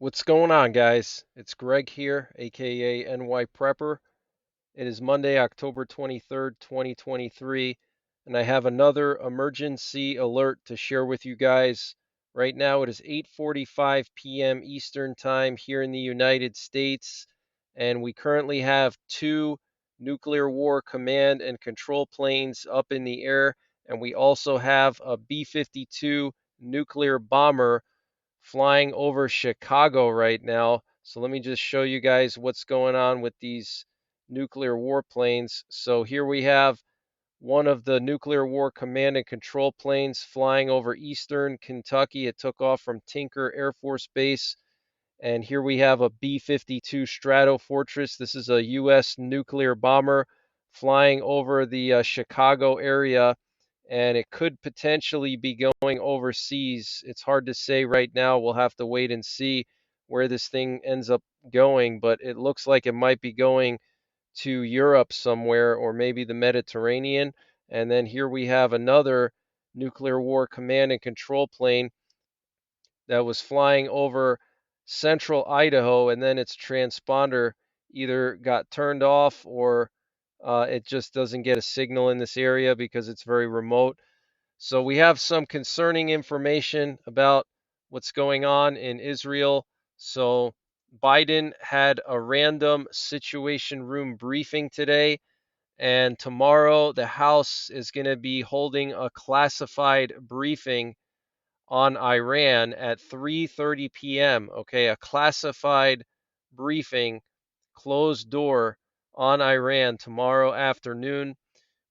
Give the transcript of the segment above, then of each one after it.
What's going on, guys? It's Greg here, aka NYPrepper. It is Monday, October 23rd, 2023, and I have another emergency alert to share with you guys. Right now, it is 8:45 p.m. Eastern Time here in the United States, and we currently have two nuclear war command and control planes up in the air, and we also have a B-52 nuclear bomber flying over Chicago right now. So let me just show you guys what's going on with these nuclear warplanes. So here we have one of the nuclear war command and control planes flying over eastern Kentucky. It took off from Tinker Air Force Base. And here we have a B-52 Stratofortress. This is a U.S. nuclear bomber flying over the Chicago area, and it could potentially be going overseas. It's hard to say right now. We'll have to wait and see where this thing ends up going, but it looks like it might be going to Europe somewhere or maybe the Mediterranean. And then here we have another nuclear war command and control plane that was flying over central Idaho, and then its transponder either got turned off or it just doesn't get a signal in this area because it's very remote. So we have some concerning information about what's going on in Israel. So Biden had a random situation room briefing today, and tomorrow the House is going to be holding a classified briefing on Iran at 3:30 p.m. Okay, a classified briefing, closed door on Iran tomorrow afternoon.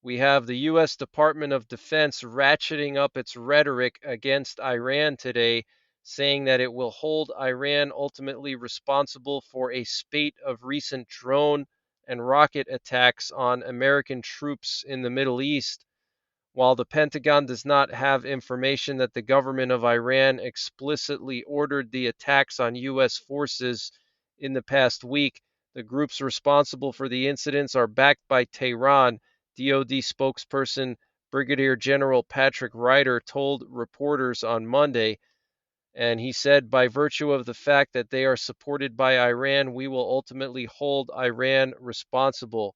We have the U.S. Department of Defense ratcheting up its rhetoric against Iran today, saying that it will hold Iran ultimately responsible for a spate of recent drone and rocket attacks on American troops in the Middle East. While the Pentagon does not have information that the government of Iran explicitly ordered the attacks on U.S. forces in the past week, the groups responsible for the incidents are backed by Tehran, DoD spokesperson Brigadier General Patrick Ryder told reporters on Monday. And he said, by virtue of the fact that they are supported by Iran, we will ultimately hold Iran responsible.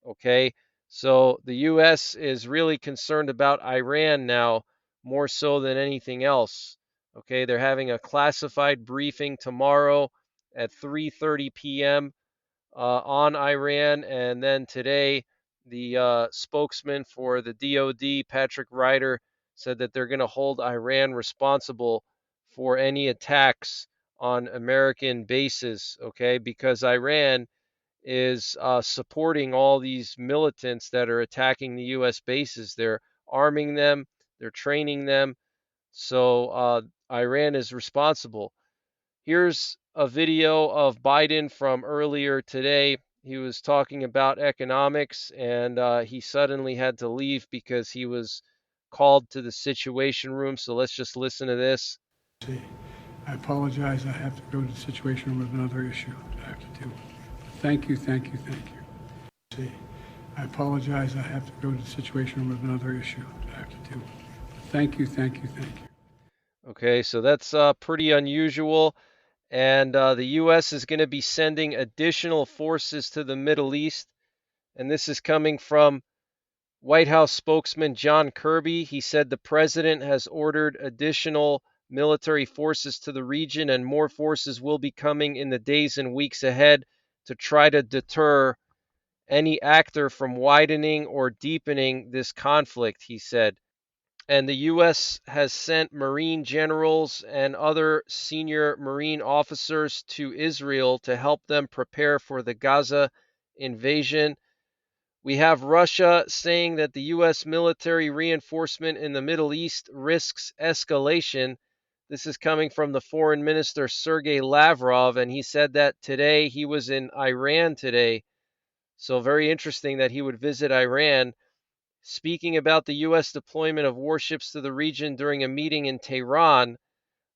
Okay, so the U.S. is really concerned about Iran now more so than anything else. Okay, they're having a classified briefing tomorrow at 3:30 p.m. On Iran, and then today the spokesman for the DoD, Patrick Ryder, said that they're going to hold Iran responsible for any attacks on American bases. Okay, because Iran is supporting all these militants that are attacking the U.S. bases. They're arming them, they're training them. So Iran is responsible. Here's a video of Biden from earlier today. He was talking about economics, and he suddenly had to leave because he was called to the Situation Room. So let's just listen to this. I apologize. I have to go to the Situation Room with another issue that I have to deal with. Thank you, thank you, thank you. See, I apologize. I have to go to the Situation Room with another issue that I have to deal with. Thank you, thank you, thank you. Okay, so that's pretty unusual. And the U.S. is going to be sending additional forces to the Middle East. And this is coming from White House spokesman John Kirby. He said the president has ordered additional military forces to the region, and more forces will be coming in the days and weeks ahead to try to deter any actor from widening or deepening this conflict, he said. And the U.S. has sent Marine generals and other senior Marine officers to Israel to help them prepare for the Gaza invasion. We have Russia saying that the U.S. military reinforcement in the Middle East risks escalation. This is coming from the Foreign Minister Sergei Lavrov, and he said that today. He was in Iran today. So, very interesting that he would visit Iran. Speaking about the U.S. deployment of warships to the region during a meeting in Tehran,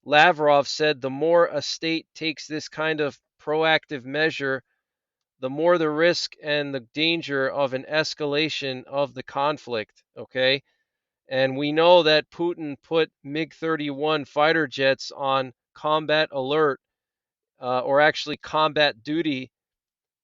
Lavrov said the more a state takes this kind of proactive measure, the more the risk and the danger of an escalation of the conflict. Okay. And we know that Putin put MiG 31 fighter jets on combat alert or actually combat duty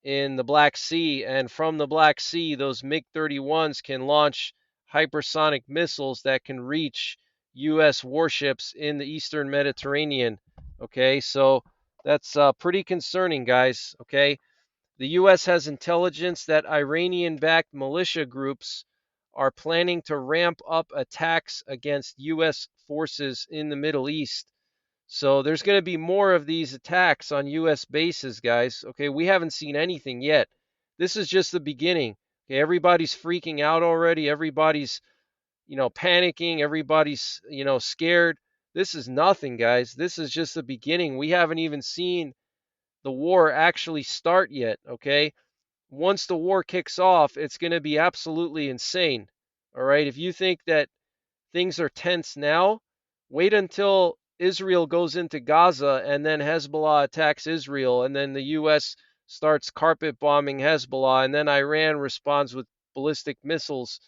in the Black Sea. And from the Black Sea, those MiG 31s can launch hypersonic missiles that can reach U.S. warships in the Eastern Mediterranean. Okay, so that's pretty concerning, guys. Okay, the U.S. has intelligence that Iranian backed militia groups are planning to ramp up attacks against U.S. forces in the Middle East. So there's going to be more of these attacks on U.S. bases, guys. Okay, we haven't seen anything yet. This is just the beginning. Okay, everybody's freaking out already. Everybody's, panicking. Everybody's, scared. This is nothing, guys. This is just the beginning. We haven't even seen the war actually start yet. Okay, once the war kicks off, it's going to be absolutely insane. All right, if you think that things are tense now, wait until Israel goes into Gaza and then Hezbollah attacks Israel and then the US starts carpet bombing Hezbollah and then Iran responds with ballistic missiles,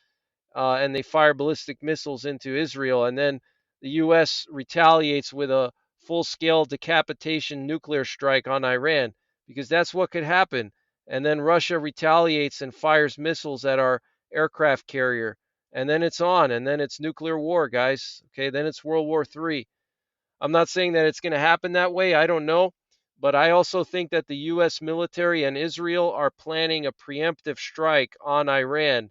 and they fire ballistic missiles into Israel, and then the U.S. retaliates with a full-scale decapitation nuclear strike on Iran, because that's what could happen. And then Russia retaliates and fires missiles at our aircraft carrier, and then it's on, and then it's nuclear war, guys. Okay, then it's World War III. I'm not saying that it's going to happen that way. I don't know. But I also think that the U.S. military and Israel are planning a preemptive strike on Iran.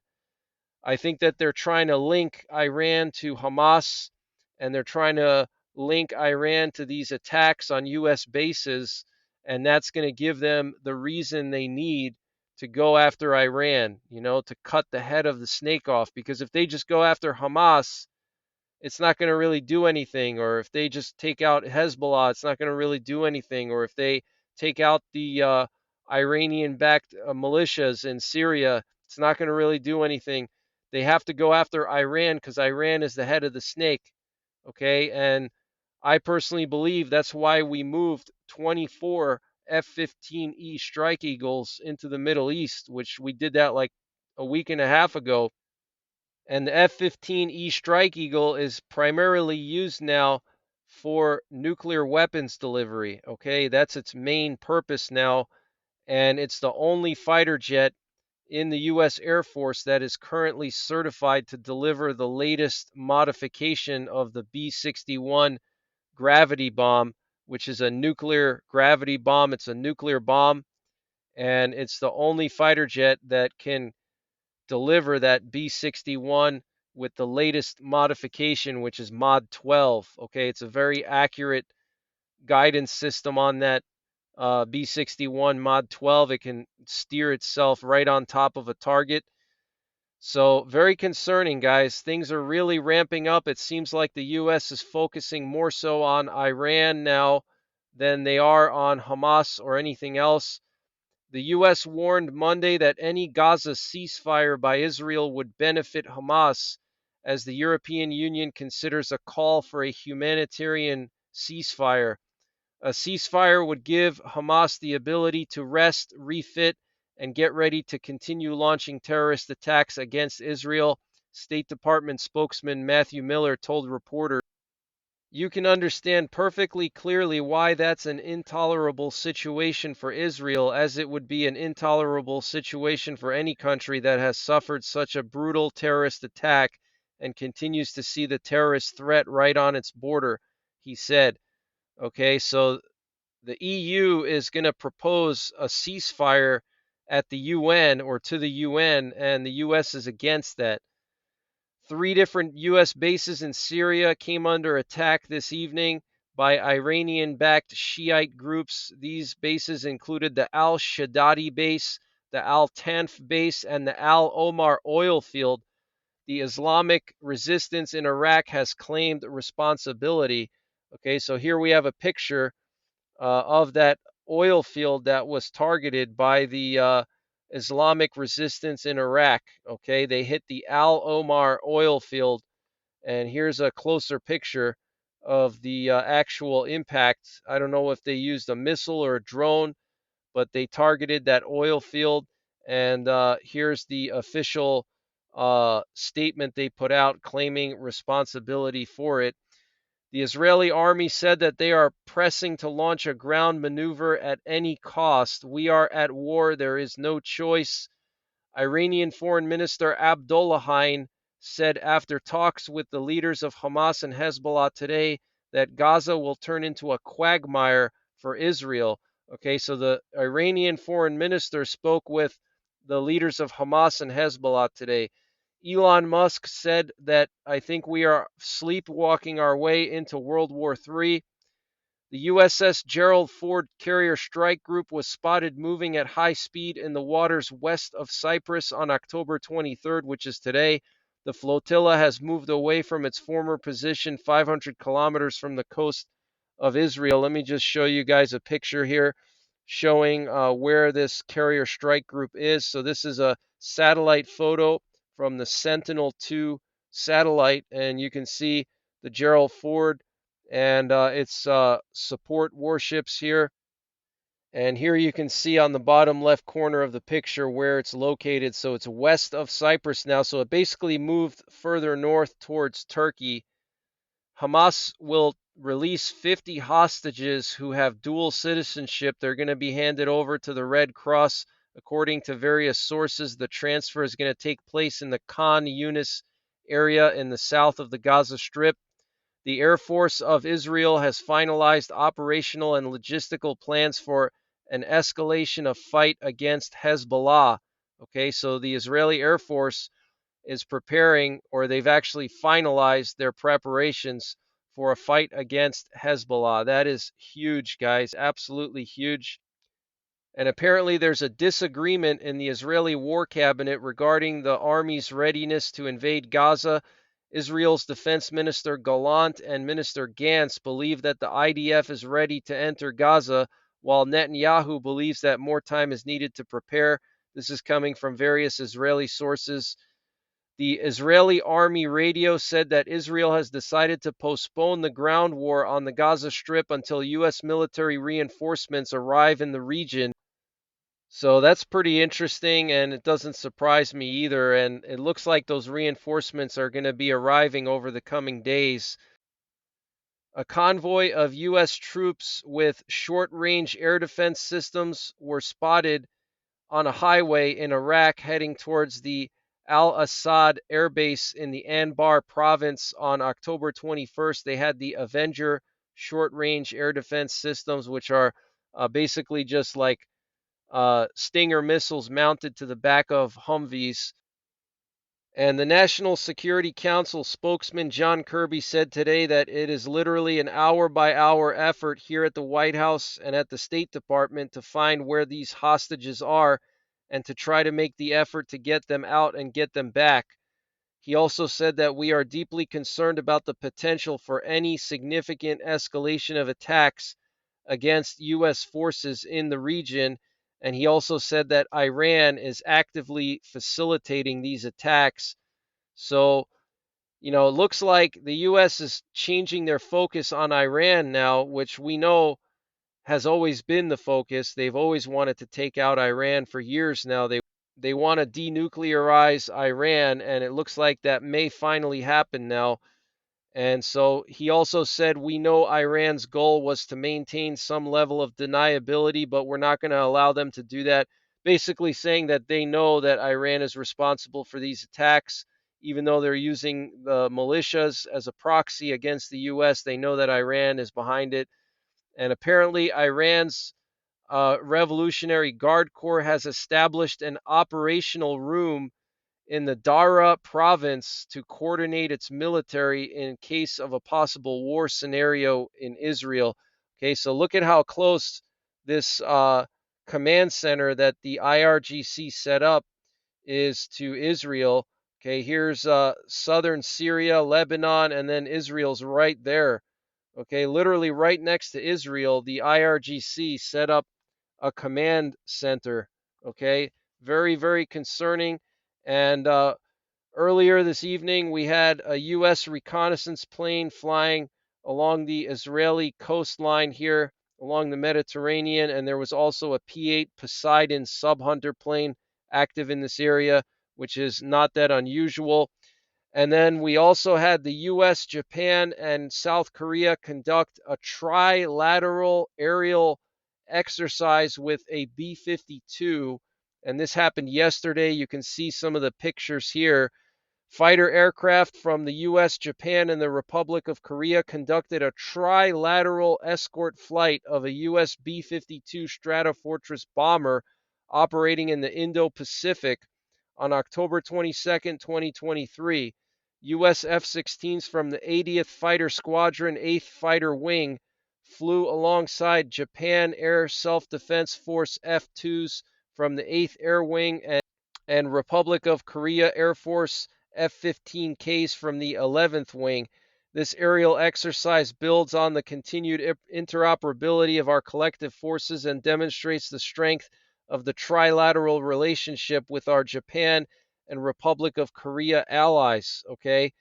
I think that they're trying to link Iran to Hamas, and they're trying to link Iran to these attacks on U.S. bases, and that's going to give them the reason they need to go after Iran, to cut the head of the snake off. Because if they just go after Hamas, it's not going to really do anything. Or if they just take out Hezbollah, it's not going to really do anything. Or if they take out the Iranian backed militias in Syria, it's not going to really do anything. They have to go after Iran because Iran is the head of the snake. Okay. And I personally believe that's why we moved 24 F 15E Strike Eagles into the Middle East, which we did that like a week and a half ago. And the F-15E Strike Eagle is primarily used now for nuclear weapons delivery. Okay, that's its main purpose now. And it's the only fighter jet in the U.S. Air Force that is currently certified to deliver the latest modification of the B-61 gravity bomb, which is a nuclear gravity bomb. It's a nuclear bomb, and it's the only fighter jet that can deliver that B-61 with the latest modification, which is Mod 12. Okay, it's a very accurate guidance system on that B-61 Mod 12. It can steer itself right on top of a target. So, very concerning, guys. Things are really ramping up. It seems like the U.S. is focusing more so on Iran now than they are on Hamas or anything else. The U.S. warned Monday that any Gaza ceasefire by Israel would benefit Hamas, as the European Union considers a call for a humanitarian ceasefire. A ceasefire would give Hamas the ability to rest, refit, and get ready to continue launching terrorist attacks against Israel, State Department spokesman Matthew Miller told reporters. You can understand perfectly clearly why that's an intolerable situation for Israel, as it would be an intolerable situation for any country that has suffered such a brutal terrorist attack and continues to see the terrorist threat right on its border, he said. Okay, so the EU is going to propose a ceasefire at the UN or to the UN, and the US is against that. 3 different U.S. bases in Syria came under attack this evening by Iranian backed Shiite groups. These bases included the Al Shaddadi base, the Al Tanf base, and the Al Omar oil field. The Islamic resistance in Iraq has claimed responsibility. Okay, so here we have a picture of that oil field that was targeted by the Islamic resistance in Iraq. Okay, they hit the Al Omar oil field, and here's a closer picture of the actual impact. I don't know if they used a missile or a drone, but they targeted that oil field. And here's the official statement they put out claiming responsibility for it. The Israeli army said that they are pressing to launch a ground maneuver at any cost. We are at war. There is no choice. Iranian Foreign Minister Abdollahian said after talks with the leaders of Hamas and Hezbollah today that Gaza will turn into a quagmire for Israel. Okay, so the Iranian Foreign Minister spoke with the leaders of Hamas and Hezbollah today. Elon Musk said that I think we are sleepwalking our way into World War III. The USS Gerald Ford carrier strike group was spotted moving at high speed in the waters west of Cyprus on October 23rd, which is today. The flotilla has moved away from its former position 500 kilometers from the coast of Israel. Let me just show you guys a picture here showing where this carrier strike group is. So this is a satellite photo from the Sentinel-2 satellite, and you can see the Gerald Ford and its support warships here. And here you can see on the bottom left corner of the picture where it's located. So it's west of Cyprus now. So it basically moved further north towards Turkey. Hamas will release 50 hostages who have dual citizenship. They're going to be handed over to the Red Cross. According to various sources, the transfer is going to take place in the Khan Yunis area in the south of the Gaza Strip. The Air Force of Israel has finalized operational and logistical plans for an escalation of fight against Hezbollah. Okay, so the Israeli Air Force is preparing, or they've actually finalized their preparations for a fight against Hezbollah. That is huge, guys, absolutely huge. And apparently, there's a disagreement in the Israeli War Cabinet regarding the army's readiness to invade Gaza. Israel's Defense Minister Gallant and Minister Gantz believe that the IDF is ready to enter Gaza, while Netanyahu believes that more time is needed to prepare. This is coming from various Israeli sources. The Israeli Army radio said that Israel has decided to postpone the ground war on the Gaza Strip until U.S. military reinforcements arrive in the region. So that's pretty interesting, and it doesn't surprise me either. And it looks like those reinforcements are going to be arriving over the coming days. A convoy of U.S. troops with short range air defense systems were spotted on a highway in Iraq heading towards the Al Assad Air Base in the Anbar province on October 21st. They had the Avenger short range air defense systems, which are basically just like Stinger missiles mounted to the back of Humvees. And the National Security Council spokesman John Kirby said today that it is literally an hour by hour effort here at the White House and at the State Department to find where these hostages are and to try to make the effort to get them out and get them back. He also said that we are deeply concerned about the potential for any significant escalation of attacks against U.S. forces in the region. And he also said that Iran is actively facilitating these attacks. So, it looks like the U.S. is changing their focus on Iran now, which we know has always been the focus. They've always wanted to take out Iran for years now. They want to denuclearize Iran, and it looks like that may finally happen now. And so he also said, we know Iran's goal was to maintain some level of deniability, but we're not going to allow them to do that. Basically saying that they know that Iran is responsible for these attacks, even though they're using the militias as a proxy against the U.S. They know that Iran is behind it. And apparently, Iran's Revolutionary Guard Corps has established an operational room in the Dara province to coordinate its military in case of a possible war scenario in Israel. Okay, so look at how close this command center that the IRGC set up is to Israel. Okay, here's southern Syria, Lebanon, and then Israel's right there. Okay, literally right next to Israel, the IRGC set up a command center. Okay, very, very concerning. And earlier this evening, we had a U.S. reconnaissance plane flying along the Israeli coastline here along the Mediterranean, and there was also a P-8 Poseidon sub-hunter plane active in this area, which is not that unusual. And then we also had the US, Japan, and South Korea conduct a trilateral aerial exercise with a B 52. And this happened yesterday. You can see some of the pictures here. Fighter aircraft from the US, Japan, and the Republic of Korea conducted a trilateral escort flight of a US B 52 Stratofortress bomber operating in the Indo Pacific on October 22, 2023. US F 16s from the 80th Fighter Squadron, 8th Fighter Wing, flew alongside Japan Air Self Defense Force F 2s from the 8th Air Wing and Republic of Korea Air Force F-15Ks from the 11th Wing. This aerial exercise builds on the continued interoperability of our collective forces and demonstrates the strength of the trilateral relationship with our Japan and Republic of Korea allies. Okay,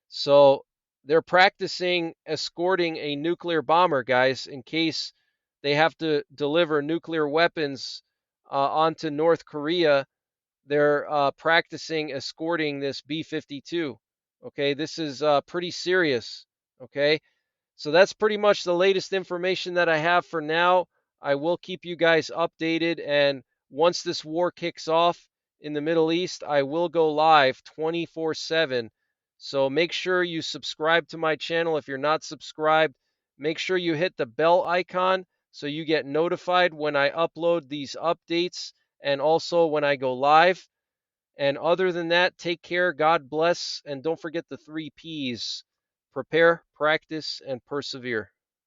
so they're practicing escorting a nuclear bomber, guys, in case they have to deliver nuclear weapons onto North Korea. They're practicing escorting this B 52. Okay, this is pretty serious. Okay, so that's pretty much the latest information that I have for now. I will keep you guys updated, and once this war kicks off in the Middle East, I will go live 24/7. So make sure you subscribe to my channel if you're not subscribed. Make sure you hit the bell icon so you get notified when I upload these updates and also when I go live. And other than that, take care, God bless, and don't forget the 3 Ps: prepare, practice, and persevere.